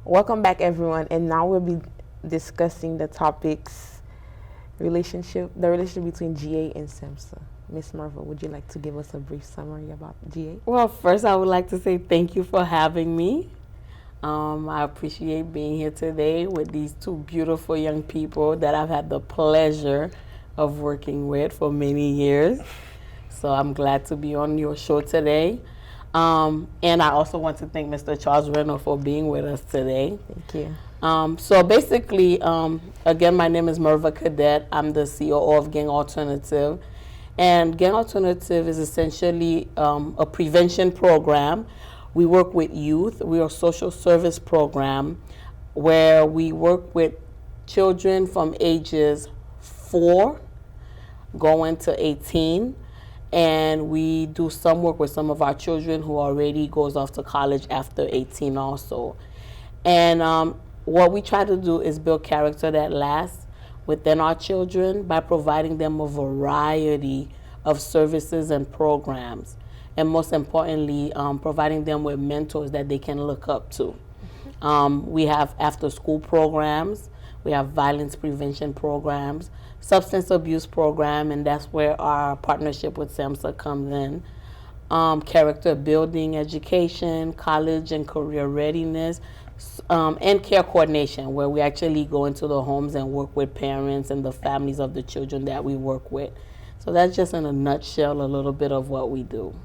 Welcome back, everyone. And now we'll be discussing the topics the relationship between GA and SAMHSA. Miss Marva, would you like to give us a brief summary about GA? Well, first, I would like to say thank you for having me. I appreciate being here today with these two beautiful young people that I've had the pleasure of working with for many years. So I'm glad to be on your show today. And I also want to thank Mr. Charles Reynolds for being with us today. Thank you. So basically, again, my name is Merva Cadet. I'm the COO of Gang Alternative. And Gang Alternative is essentially a prevention program. We work with youth. We are a social service program where we work with children from ages 4 going to 18. And we do some work with some of our children who already goes off to college after 18 also. And what we try to do is build character that lasts within our children by providing them a variety of services and programs. And most importantly, providing them with mentors that they can look up to. We have after-school programs. We have violence prevention programs, substance abuse program, and that's where our partnership with SAMHSA comes in. Character building education, college and career readiness, and care coordination, where we actually go into the homes and work with parents and the families of the children that we work with. So that's just in a nutshell a little bit of what we do.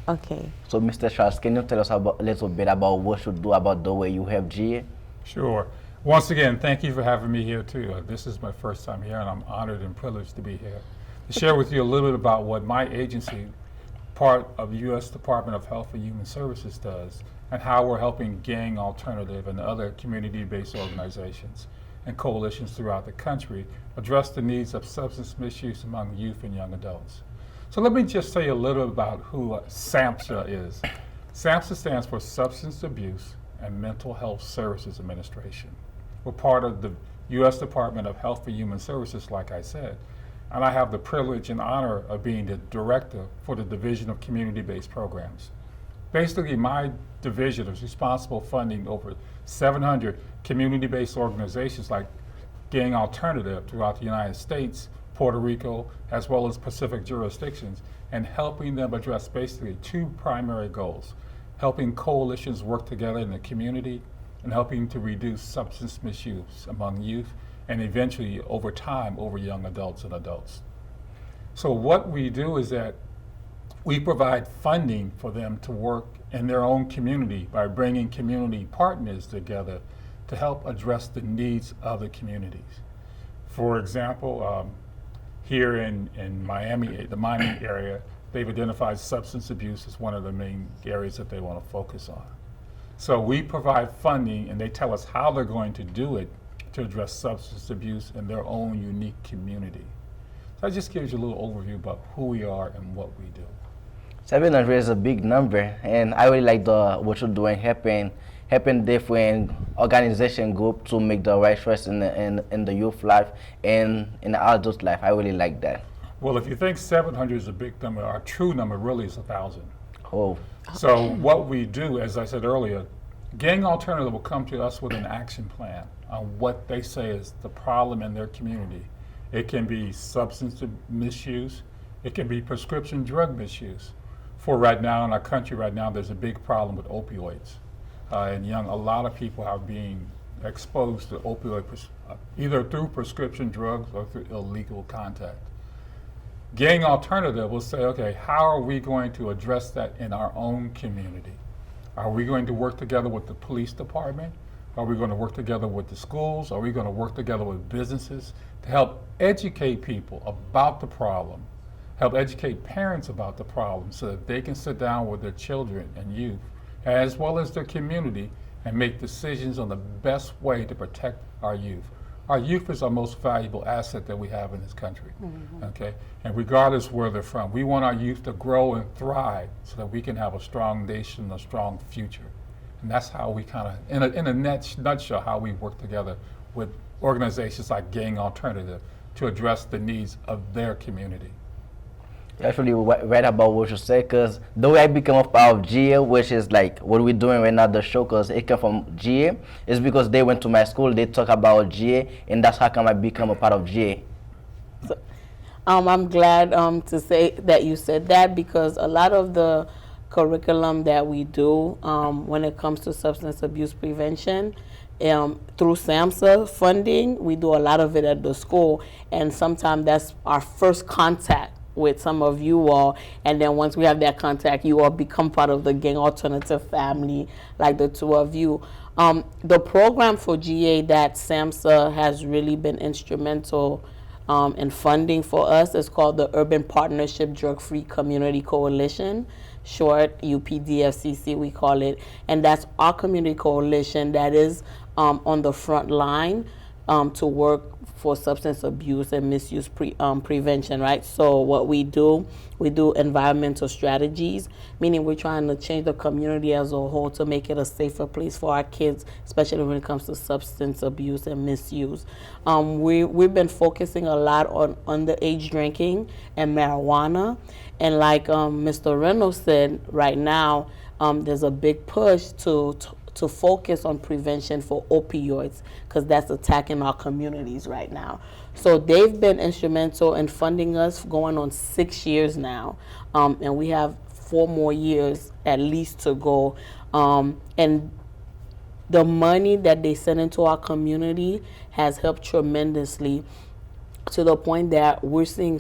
Okay. So, Mr. Charles, can you tell us a little bit about what you do about the way you have GA? Sure. Once again, thank you for having me here too. This is my first time here, and I'm honored and privileged to be here to share with you a little bit about what my agency, part of the U.S. Department of Health and Human Services, does, and how we're helping Gang Alternative and other community-based organizations and coalitions throughout the country address the needs of substance misuse among youth and young adults. So let me just say a little about who SAMHSA is. SAMHSA stands for Substance Abuse and Mental Health Services Administration. We're part of the U.S. Department of Health and Human Services, like I said, and I have the privilege and honor of being the director for the Division of Community-Based Programs. Basically, my division is responsible for funding over 700 community-based organizations like Gang Alternative throughout the United States, Puerto Rico, as well as Pacific jurisdictions, and helping them address basically two primary goals: helping coalitions work together in the community and helping to reduce substance misuse among youth and eventually over time over young adults and adults. So what we do is that we provide funding for them to work in their own community by bringing community partners together to help address the needs of the communities. For example, here in Miami, the Miami area, they've identified substance abuse as one of the main areas that they want to focus on. So we provide funding and they tell us how they're going to do it to address substance abuse in their own unique community. So that just gives you a little overview about who we are and what we do. 700 is a big number, and I really like what you're doing, helping different organization group to make the right choice in the youth life and in the adult life. I really like that. Well, if you think 700 is a big number, our true number really is 1,000. Oh. So what we do, as I said earlier, Gang Alternative will come to us with an action plan on what they say is the problem in their community. It can be substance misuse. It can be prescription drug misuse. For right now in our country right now, there's a big problem with opioids. And a lot of people are being exposed to opioids either through prescription drugs or through illegal contact. Gang Alternative will say, okay, how are we going to address that in our own community? Are we going to work together with the police department? Are we going to work together with the schools? Are we going to work together with businesses to help educate people about the problem, help educate parents about the problem so that they can sit down with their children and youth, as well as their community, and make decisions on the best way to protect our youth. Our youth is our most valuable asset that we have in this country, okay? And regardless where they're from, we want our youth to grow and thrive so that we can have a strong nation, a strong future. And that's how we kind of, in a nutshell, how we work together with organizations like Gang Alternative to address the needs of their community. Actually, right about what you said, because the way I became a part of GA, which is like what we're doing right now, the show, because it came from GA, is because they went to my school, they talk about GA, and that's how come I become a part of GA. I'm glad to say that you said that, because a lot of the curriculum that we do when it comes to substance abuse prevention through SAMHSA funding, we do a lot of it at the school, and sometimes that's our first contact with some of you all, and then once we have that contact, you all become part of the Gang Alternative family, like the two of you. The program for GA that SAMHSA has really been instrumental in funding for us is called the Urban Partnership Drug-Free Community Coalition, short UPDFCC we call it, and that's our community coalition that is on the front line to work for substance abuse and misuse prevention, right? So what we do environmental strategies, meaning we're trying to change the community as a whole to make it a safer place for our kids, especially when it comes to substance abuse and misuse. We've been focusing a lot on underage drinking and marijuana, and like Mr. Reynolds said, right now there's a big push to focus on prevention for opioids, because that's attacking our communities right now. So they've been instrumental in funding us going on 6 years now, and we have 4 more years at least to go. And the money that they send into our community has helped tremendously, to the point that we're seeing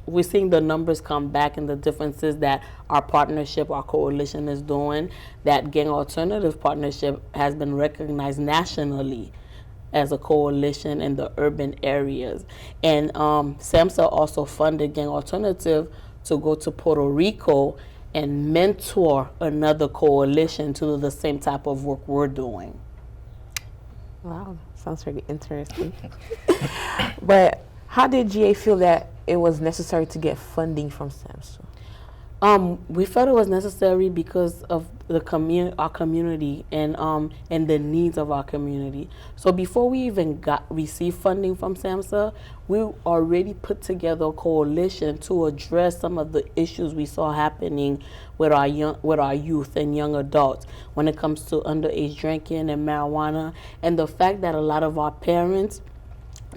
we're seeing the numbers come back, and the differences that our partnership, our coalition is doing. That Gang Alternative Partnership has been recognized nationally as a coalition in the urban areas. And SAMHSA also funded Gang Alternative to go to Puerto Rico and mentor another coalition to do the same type of work we're doing. Wow, sounds really interesting. But how did GA feel that it was necessary to get funding from SAMHSA? We felt it was necessary because of the our community, and the needs of our community. So before we even received funding from SAMHSA, we already put together a coalition to address some of the issues we saw happening with our youth and young adults when it comes to underage drinking and marijuana, and the fact that a lot of our parents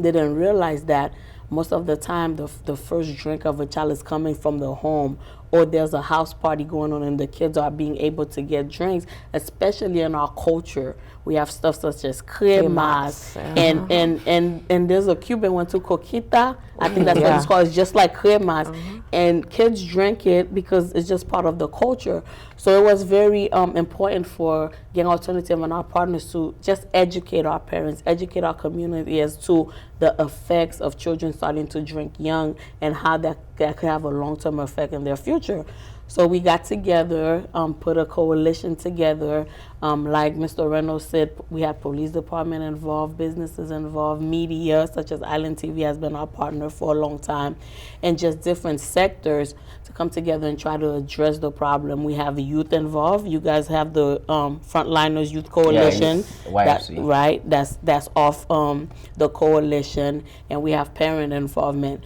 didn't realize that most of the time the first drink of a child is coming from the home, or there's a house party going on and the kids are being able to get drinks. Especially in our culture, we have stuff such as cremas, and there's a Cuban one too, coquita. I think that's what it's called. It's just like cremas, and kids drink it because it's just part of the culture. So it was very important for Gang Alternative and our partners to just educate our parents, educate our community as to the effects of children starting to drink young, and how that could have a long-term effect in their future. So we got together, put a coalition together. Like Mr. Reynolds said, we had police department involved, businesses involved, media such as Island TV has been our partner for a long time, and just different sectors to come together and try to address the problem. We have youth involved. You guys have the Frontliners Youth Coalition, that's off the coalition, and we have parent involvement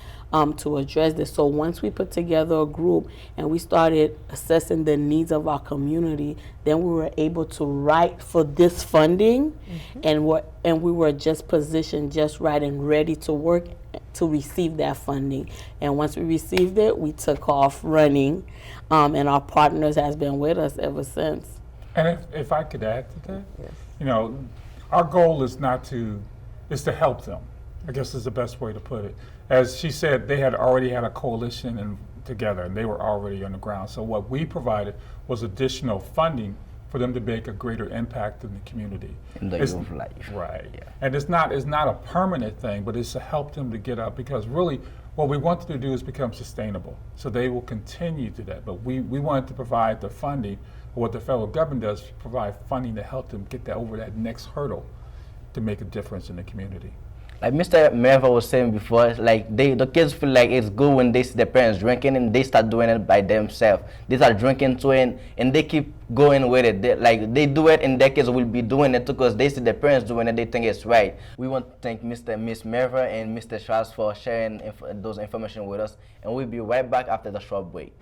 to address this. So once we put together a group and we started assessing the needs of our community, then we were able to write for this funding, and we were just positioned just right and ready to work to receive that funding. And once we received it, we took off running, and our partners has been with us ever since. And if I could add to that, you know, our goal is to help them, I guess is the best way to put it. As she said, they had already had a coalition together, and they were already on the ground. So what we provided was additional funding for them to make a greater impact in the community. In the youth life. Right. Yeah. And it's not a permanent thing, but it's to help them to get up, because really what we wanted to do is become sustainable. So they will continue to that. But we wanted to provide the funding, or what the federal government does, provide funding to help them get over that next hurdle to make a difference in the community. Like Mr. Merva was saying before, like the kids feel like it's good when they see their parents drinking and they start doing it by themselves. They start drinking too and they keep going with it. They do it and their kids will be doing it too because they see their parents doing it, they think it's right. We want to thank Miss Merva and Mr. Charles for sharing those information with us, and we'll be right back after the short break.